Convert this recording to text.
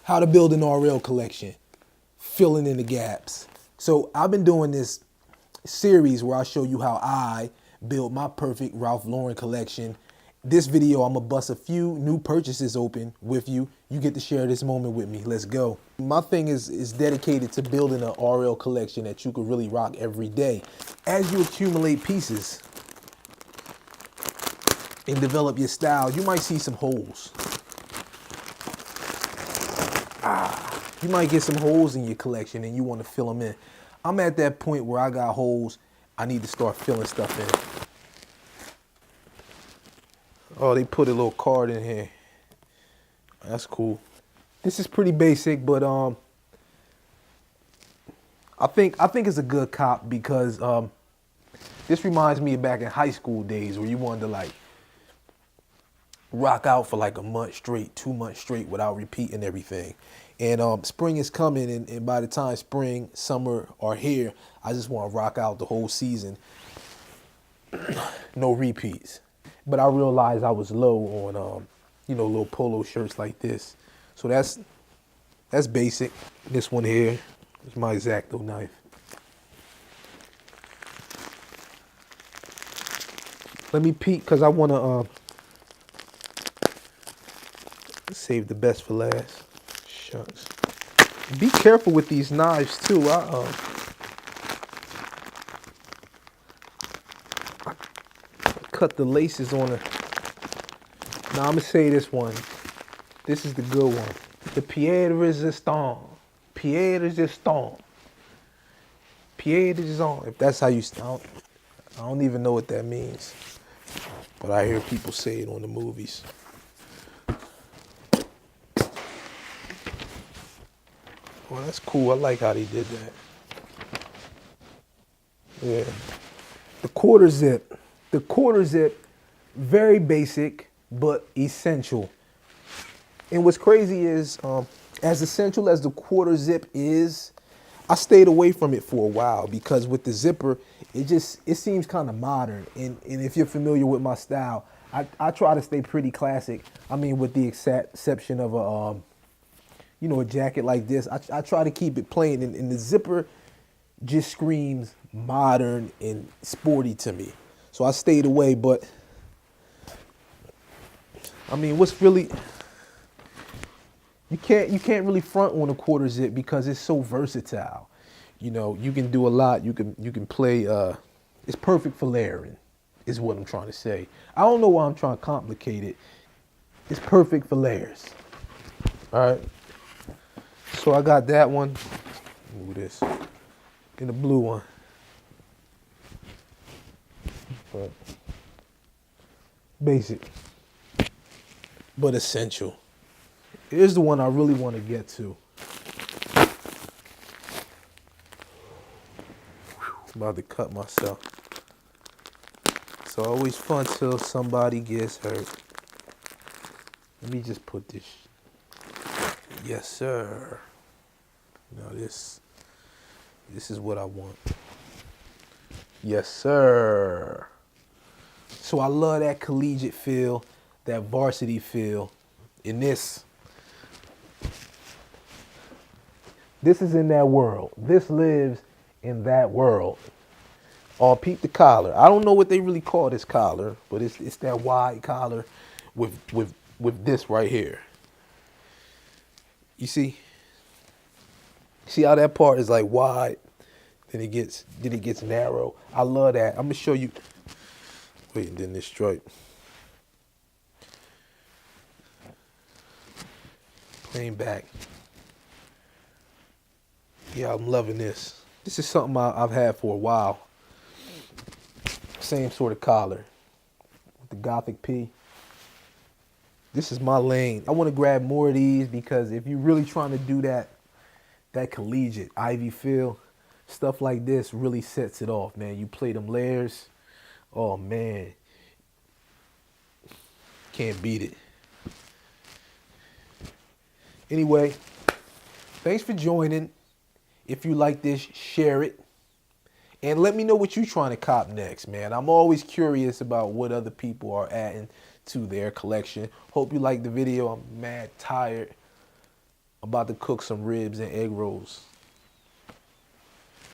How to build an RL collection, filling in the gaps. So I've been doing this series where I show you how I build my perfect Ralph Lauren collection. This video, I'm gonna bust a few new purchases open with you. You get to share this moment with me. Let's go. My thing is dedicated to building an RL collection that you could really rock every day. As you accumulate pieces and develop your style, you might see some holes. You might get some holes in your collection and you want to fill them in. I'm at that point where I got holes. I need to start filling stuff in. Oh, they put a little card in here. That's cool. This is pretty basic, but I think it's a good cop because this reminds me of back in high school days where you wanted to like rock out for like a month straight, 2 months straight without repeating everything. And spring is coming, and by the time spring, summer are here, I just want to rock out the whole season. No repeats. But I realized I was low on, little polo shirts like this. So that's basic. This one here is my X-Acto knife. Let me peek because I want to save the best for last. Shucks. Be careful with these knives too. I cut the laces on it. Now I'm gonna say this one. This is the good one. The pied resistant. Pied resistant. Pied resistant. If that's how you I don't even know what that means. But I hear people say it on the movies. Well, that's cool. I like how they did that. Yeah. The quarter zip. The quarter zip, very basic, but essential. And what's crazy is, as essential as the quarter zip is, I stayed away from it for a while because with the zipper, it seems kind of modern. And if you're familiar with my style, I try to stay pretty classic. I mean, with the exception of a jacket like this, I try to keep it plain, and the zipper just screams modern and sporty to me. So I stayed away, but I mean, what's really, you can't really front on a quarter zip because it's so versatile. You know, you can do a lot. You can play. It's perfect for layering, is what I'm trying to say. I don't know why I'm trying to complicate it. It's perfect for layers. All right. So I got that one. Move this. And the blue one. But basic, but essential. Here's the one I really want to get to. About to cut myself. It's always fun till somebody gets hurt. Let me just put this. Yes, sir. Now this is what I want. Yes, sir. So I love that collegiate feel, that varsity feel. In this is in that world. This lives in that world. Oh, peep the collar. I don't know what they really call this collar, but it's that wide collar with this right here. You see? See how that part is like wide, then it gets narrow. I love that. I'm gonna show you. Wait, and then this stripe. Plain back. Yeah, I'm loving this. This is something I've had for a while. Same sort of collar with the Gothic P. This is my lane. I want to grab more of these because if you're really trying to do that collegiate Ivy feel, stuff like this really sets it off, man. You play them layers, oh man, can't beat it. Anyway, thanks for joining. If you like this, share it. And let me know what you're trying to cop next, man. I'm always curious about what other people are adding to their collection. Hope you liked the video. I'm mad tired. about to cook some ribs and egg rolls.